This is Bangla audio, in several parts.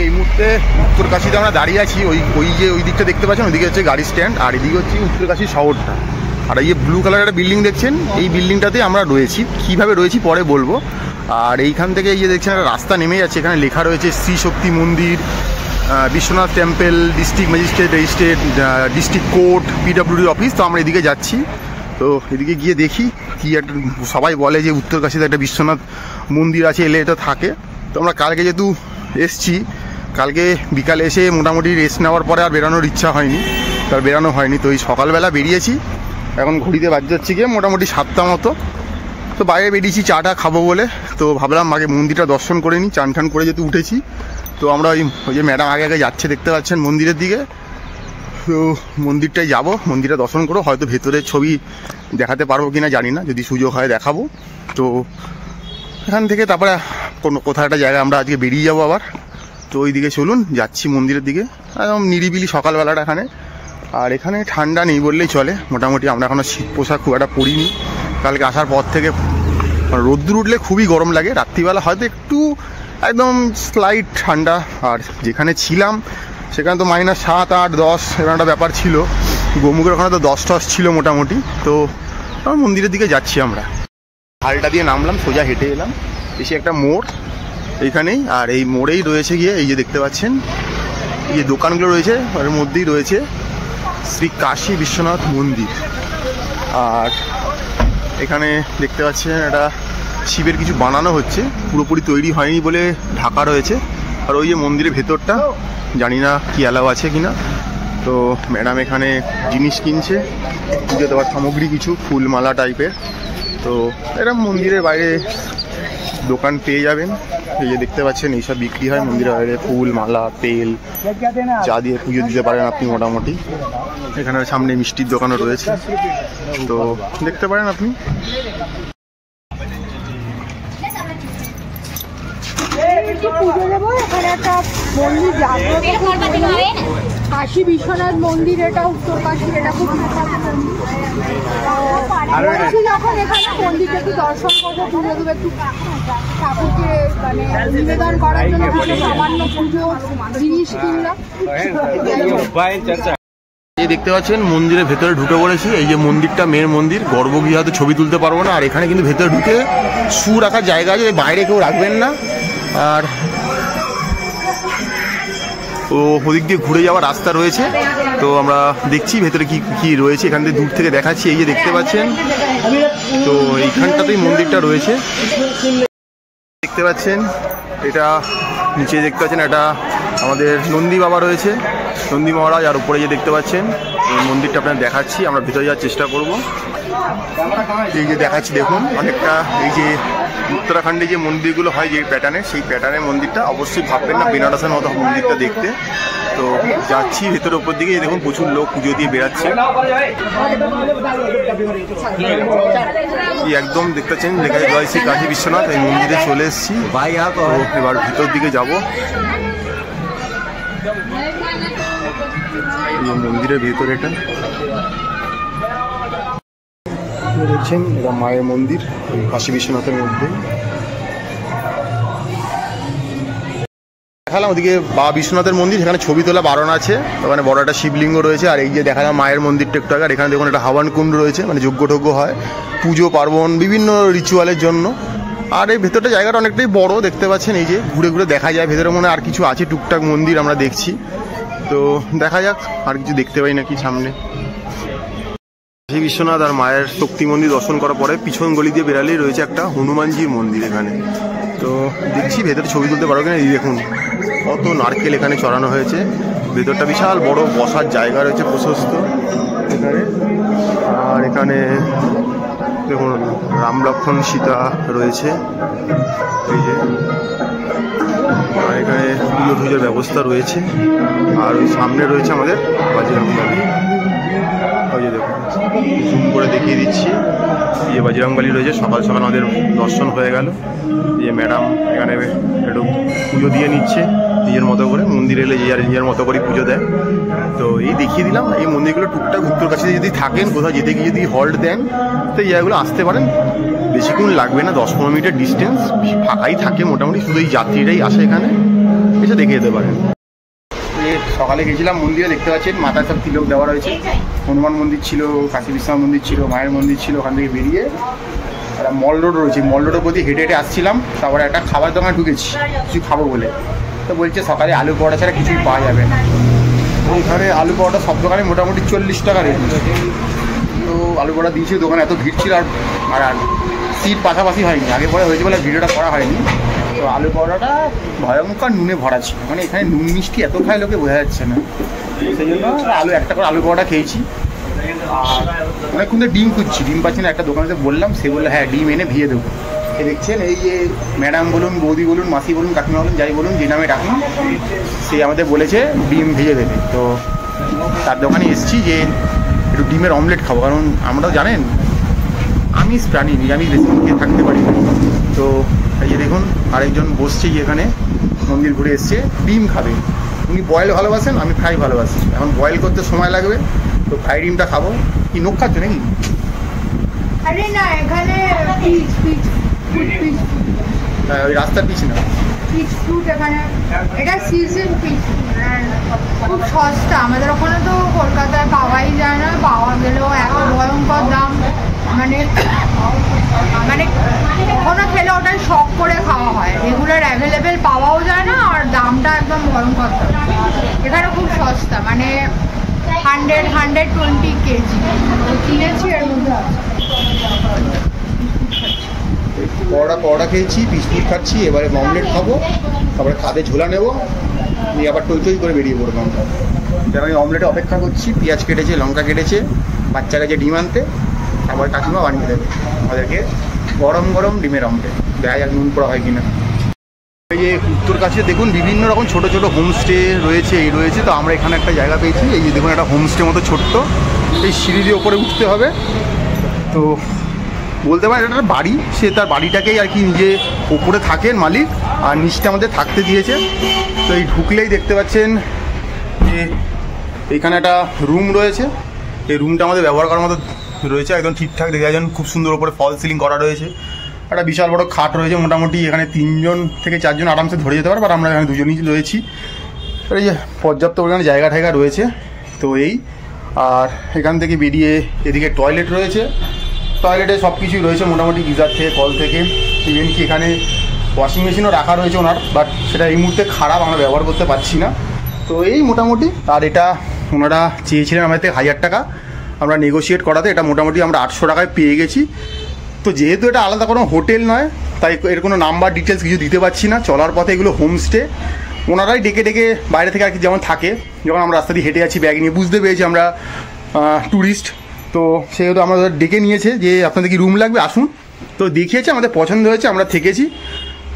এই মুহূর্তে উত্তরকাশীতে আমরা দাঁড়িয়ে আছি। ওই দিকটা দেখতে পাচ্ছেন, ওইদিকে হচ্ছে গাড়ি স্ট্যান্ড, আর এদিকে হচ্ছে উত্তরকাশী শহরটা। আর এই যে ব্লু কালারের একটা বিল্ডিং দেখছেন, এই বিল্ডিংটাতে আমরা রয়েছি। কীভাবে রয়েছি পরে বলবো। আর এইখান থেকে এই যে দেখছেন একটা রাস্তা নেমে যাচ্ছে, এখানে লেখা রয়েছে শ্রী শক্তি মন্দির, Biswanath temple, district magistrate, district court, PWD office. তো আমরা এদিকে যাচ্ছি। তো এদিকে গিয়ে দেখি কি একটা, সবাই বলে যে উত্তরকাশীতে একটা বিশ্বনাথ মন্দির আছে, এলে এটা থাকে। তো আমরা কালকে যেহেতু এসছি, কালকে বিকালে এসে মোটামুটি রেস্ট নেওয়ার পরে আর বেরানোর ইচ্ছা হয়নি, তার বেরানো হয়নি। তো এই সকালবেলা বেরিয়েছি, এখন ঘড়িতে বাজে যাচ্ছে গিয়ে মোটামুটি 7টা মতো। তো বাইরে বেরিয়েছি চাটা খাবো বলে। তো ভাবলাম আগে মন্দিরটা দর্শন করে নিই, চান টান করে যেহেতু উঠেছি। তো আমরা ওই যে ম্যাডাম আগে আগে যাচ্ছে দেখতে পাচ্ছেন মন্দিরের দিকে। তো মন্দিরটাই যাব, মন্দিরটা দর্শন করো। হয়তো ভেতরের ছবি দেখাতে পারবো কিনা জানি না, যদি সুযোগ হয় দেখাবো। তো এখান থেকে তারপরে কোথাও একটা জায়গায় আমরা আজকে বেরিয়ে যাবো আবার। তো ওই দিকে চলুন, যাচ্ছি মন্দিরের দিকে। একদম নিরিবিলি সকালবেলাটা এখানে। আর এখানে ঠান্ডা নেই বললেই চলে, মোটামুটি আমরা এখনও শীত পোশাক খুব একটা পরিনি। কালকে আসার পর থেকে রোদ্দুর উঠলে খুবই গরম লাগে, রাত্রিবেলা হয়তো একটু একদম স্লাইট ঠান্ডা। আর যেখানে ছিলাম সেখানে তো -7, 8, 10 এরকম একটা ব্যাপার ছিল। গোমুখের ওখানে তো 10 ছিল মোটামুটি। তো মন্দিরের দিকে যাচ্ছি আমরা। হালটা দিয়ে নামলাম, সোজা হেঁটে এলাম, এসে একটা মোড় এইখানেই। আর এই মোড়েই রয়েছে গিয়ে এই যে দেখতে পাচ্ছেন এই যে দোকানগুলো রয়েছে, ওর মধ্যেই রয়েছে শ্রী কাশী বিশ্বনাথ মন্দির। আর এখানে দেখতে পাচ্ছেন একটা শিবের কিছু বানানো হচ্ছে, পুরোপুরি তৈরি হয়নি বলে ঢাকা রয়েছে। আর ওই যে মন্দিরের ভেতরটা জানি না কি অ্যালাউ আছে কিনা। তো ম্যাডাম এখানে জিনিস কিনছে, পুজো দেওয়ার সামগ্রী, কিছু ফুলমালা টাইপের। তো এরকম মন্দিরের বাইরে দোকান পেয়ে যাবেন। এই যে দেখতে পাচ্ছেন এইসব বিক্রি হয় মন্দিরের বাইরে, ফুল মালা, তেল, যা দিয়ে পুজো দিতে পারেন আপনি মোটামুটি। এখানে সামনে মিষ্টির দোকানও রয়েছে, তো দেখতে পারেন আপনি। পুজো দেবো, এখানে একটা মন্দির জাগ্রত কাশী বিশ্বনাথ মন্দির, এটা উত্তরকাশীর, এটা খুব যখন এখানে মন্দিরটা একটু দর্শন করবো, পুজো দেবো, একটু ঠাকুরকে মানে নিবেদন করার জন্য কিছু সামান্য পুজো জিনিস কিনলাম। এই দেখতে পাচ্ছেন মন্দিরের ভেতরে ঢুকে পড়েছি। এই যে মন্দিরটা মেন মন্দির, গর্ভগৃহে হয়তো ছবি তুলতে পারবো না। আর এখানে কিন্তু ভেতরে ঢুকে শু রাখার জায়গা আছে, বাইরে কেউ রাখবেন না। আর ওদিক দিয়ে ঘুরে যাওয়ার রাস্তা রয়েছে। তো আমরা দেখছি ভেতরে কি কি রয়েছে, এখান থেকে দূর থেকে দেখাচ্ছি। এই যে দেখতে পাচ্ছেন, তো এইখানটাতেই মন্দিরটা রয়েছে দেখতে পাচ্ছেন। এটা নিচে দেখতে পাচ্ছেন এটা আমাদের নন্দী বাবা রয়েছে, নন্দী মহারাজ। আর উপরে যে দেখতে পাচ্ছেন এই মন্দিরটা আপনার দেখাচ্ছি, আমরা ভিতরে যাওয়ার চেষ্টা করব। এই যে দেখাচ্ছি দেখুন, অনেকটা এই যে উত্তরাখণ্ডে যে মন্দিরগুলো হয় যে প্যাটার্নের, সেই প্যাটার্নের মন্দিরটা। অবশ্যই ভাববেন না বেনারসের মতো মন্দিরটা দেখতে। তো যাচ্ছি ভেতরের উপর দিকে, দেখুন প্রচুর লোক পুজো দিয়ে বেড়াচ্ছে। একদম দেখতে পাচ্ছেন লেখা জয় শ্রী কাশী বিশ্বনাথ। এই মন্দিরে চলে এসেছি, এবার ভিতর দিকে যাব। মন্দিরের ভেতরে এটা দেখছেন, এটা মায়ের মন্দির কাশী বিশ্বনাথের মধ্যে। দেখালাম ওদিকে বাবা বিশ্বনাথের মন্দির, সেখানে ছবি তোলা বারণ আছে। ওখানে বড় একটা শিবলিঙ্গ রয়েছে। আর এই যে দেখালাম মায়ের মন্দিরটা একটু আগে, আর এখানে দেখুন একটা হাওয়ান কুণ্ড রয়েছে, মানে যজ্ঞ টজ্ঞ হয় পুজো পার্বণ বিভিন্ন রিচুয়ালের জন্য। আর এই ভেতরটা জায়গাটা অনেকটাই বড় দেখতে পাচ্ছেন। এই যে ঘুরে ঘুরে দেখা যায় ভেতরে, মনে আর কিছু আছে টুকটাক মন্দির আমরা দেখছি। তো দেখা যাক আর কিছু দেখতে পাই নাকি সামনে। কাশী বিশ্বনাথ আর মায়ের শক্তি মন্দির দর্শন করার পরে পিছন গলি দিয়ে বেরালেই রয়েছে একটা হনুমানজির মন্দির এখানে। তো দেখছি ভেতরে ছবি তুলতে পারো কিনা। এই দেখুন কত নারকেল এখানে চড়ানো হয়েছে। ভেতরটা বিশাল বড়, বসার জায়গা রয়েছে প্রশস্ত এখানে। আর এখানে দেখুন রাম লক্ষ্মণ সীতা রয়েছে। এই যে আর এখানে পুজো টুজোর ব্যবস্থা রয়েছে। আর ওই সামনে রয়েছে আমাদের বাজরংবলী। ওই যে দেখুন জুম করে দেখিয়ে দিচ্ছি, এই যে বাজরংবলী রয়েছে। সকাল সকাল আমাদের দর্শন হয়ে গেল। এই যে ম্যাডাম এখানে একটু পুজো দিয়ে নিচ্ছে নিজের মতো করে। মন্দিরে এলে নিজের মতো করে পুজো দেয়। তো এই দেখিয়ে দিলাম এই মন্দিরগুলো টুকটাক উত্তরকাশীতে যদি থাকেন, কোথাও যেতে গিয়ে যদি হল্ট দেন, তো এই জায়গাগুলো আসতে পারেন। বেশিক্ষণ লাগবে না, 10-15 মিনিটের ডিস্টেন্স, ফাঁকাই থাকে মোটামুটি। শুধু এই যাত্রীরাই আসে এখানে। এসে দেখে যেতে পারেন। সকালে গেছিলাম মন্দিরে, দেখতে পাচ্ছেন মাথায় সব তিলক দেওয়া রয়েছে। হনুমান মন্দির ছিল, কাশী বিশ্বনাথ মন্দির ছিল, মায়ের মন্দির ছিল। ওখান থেকে বেরিয়ে একটা মল রোড রয়েছে, মল রোডের প্রতি হেঁটে হেঁটে আসছিলাম। তারপরে একটা খাবার দোকানে ঢুকেছি কিছু খাবো বলে। তো বলছে সকালে আলু পরোটা ছাড়া কিছুই পাওয়া যাবে না। ওইখানে আলু পরোটা সব দোকানে মোটামুটি 40 টাকা রেট। তো আলু পরোটা দিয়েছি, দোকানে এত ভিড় ছিল আর সিট পাশাপাশি হয়নি, আগে পরে হয়েছে বলে ভিডিওটা করা হয়নি। তো আলু পরোটাটা ভয়ঙ্কর নুনে ভরা ছিল, মানে এখানে নুন মিষ্টি এত খায় লোকে বোঝা যাচ্ছে না। সেই জন্য একটা করে আলু পরোটা খেয়েছি। আর অনেকক্ষণ ধরে ডিম খুঁজছি, ডিম পাচ্ছি না। একটা দোকানেতে বললাম, সে বললো হ্যাঁ ডিম এনে ভিজে দেবো। এ দেখছেন এই যে ম্যাডাম বলুন, বৌদি বলুন, মাসি বলুন, কাকিমা বলুন, যাই বলুন, যে নামে ডাকুন, সে আমাদের বলেছে ডিম ভেজে দেবে। তো তার দোকানে এসেছি যে একটু ডিমের অমলেট খাবো, কারণ আমরা জানেন আমিষ প্রাণী, নিরামিষ বেশি খেয়ে থাকতে পারি। তো এই যে দেখুন আরেকজন বসছে এখানে, মন্দির ঘুরে এসছে, ডিম খাবে। উনি বয়েল ভালোবাসেন, আমি ফ্রাই ভালোবাসি। এখন বয়েল করতে সময় লাগবে, তো ফ্রাই ডিমটা খাবো। কি নোখ খাচ্ছ নাকি? আরে না, এখানে ওই রাস্তার পিছনে পিচ ফ্রুট, এখানে এটা সিজন পিচ, খুব সস্তা। আমাদের ওখানে তো কলকাতায় পাওয়াই যায় না, পাওয়া গেলেও এত ভয়ঙ্কর দাম। মানে কখনো খেলে ওটাই শখ করে খাওয়া হয়, রেগুলার অ্যাভেলেবেল পাওয়াও যায় না, আর দামটা একদম ভয়ঙ্কর দাম। এখানে খুব সস্তা, মানে 120 কেজি কিনেছি, এর মধ্যে আছে। পরোটা খেয়েছি, বিস্কুট খাচ্ছি, এবারে অমলেট খাবো, তারপরে খাদে ঝোলা নেবো, নিয়ে আবার টই করে বেরিয়ে পড়বো। যেন আমি অমলেটে অপেক্ষা করছি, পেঁয়াজ কেটেছে, লঙ্কা কেটেছে, বাচ্চা গেছে ডিম আনতে, তারপরে কাকিমা বানিয়ে দেবে আমাদেরকে গরম গরম ডিমের অমলেট। দেখা যাক নুন পড়া হয় কিনা। এই যে উত্তরকাশীতে দেখুন বিভিন্ন রকম ছোট ছোট হোমস্টে রয়েছে, এই রয়েছে। তো আমরা এখানে একটা জায়গা পেয়েছি, এই যে দেখুন একটা হোমস্টে মতো ছোট্ট, এই সিঁড়ি দিয়ে ওপরে উঠতে হবে। তো বলতে পারেন এটা একটা বাড়ি, সে তার বাড়িটাকেই আর কি নিজে ওপরে থাকেন মালিক, আর নিচটা আমাদের থাকতে দিয়েছে। তো এই ঢুকলেই দেখতে পাচ্ছেন যে এখানে একটা রুম রয়েছে। এই রুমটা আমাদের ব্যবহার করার মতো রয়েছে, একদম ঠিকঠাক দেখে যাচ্ছেন, খুব সুন্দর ওপরে ফল সিলিং করা রয়েছে। একটা বিশাল বড় খাট রয়েছে, মোটামুটি এখানে 3 থেকে 4 জন আরামসে ধরে যেতে পারে, বাট আমরা এখানে 2জনই রয়েছি। এই যে পর্যাপ্ত পরিমাণে জায়গা ঠায়গা রয়েছে। তো এই আর এখান থেকে বেরিয়ে এদিকে টয়লেট রয়েছে, টয়লেটে সব কিছুই রয়েছে মোটামুটি, গিজার থেকে, কল থেকে, ইভেন কি এখানে ওয়াশিং মেশিনও রাখা রয়েছে ওনার, বাট সেটা এই মুহূর্তে খারাপ, আমরা ব্যবহার করতে পারছি না। তো এই মোটামুটি। আর এটা ওনারা চেয়েছিলেন আমাদের থেকে 1000 টাকা, আমরা নেগোশিয়েট করাতে এটা মোটামুটি আমরা 800 টাকায় পেয়ে গেছি। তো যেহেতু এটা আলাদা কোনো হোটেল নয়, তাই এর কোনো নাম্বার ডিটেলস কিছু দিতে পারছি না। চলার পথে এগুলো হোমস্টে, ওনারাই ডেকে ডেকে বাইরে থেকে আর কি যেমন থাকে, যখন আমরা রাস্তা দিয়ে হেঁটে যাচ্ছি ব্যাগ নিয়ে, বুঝতে পেরেছি আমরা ট্যুরিস্ট, তো সেহেতু আমাদের ডেকে নিয়েছে যে আপনাদের কি রুম লাগবে আসুন। তো দেখিয়েছে, আমাদের পছন্দ হয়েছে, আমরা থেকেছি।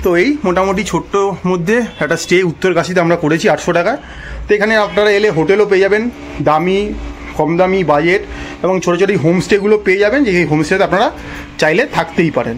তো এই মোটামুটি ছোট্ট মধ্যে একটা স্টে উত্তরকাশীতে আমরা করেছি 800 টাকায়। তো এখানে আপনারা এলে হোটেলও পেয়ে যাবেন, দামি, কম দামি, বাজেট এবং ছোটো ছোটো হোমস্টেগুলো পেয়ে যাবেন, যে এই হোমস্টেতে আপনারা চাইলে থাকতেই পারেন।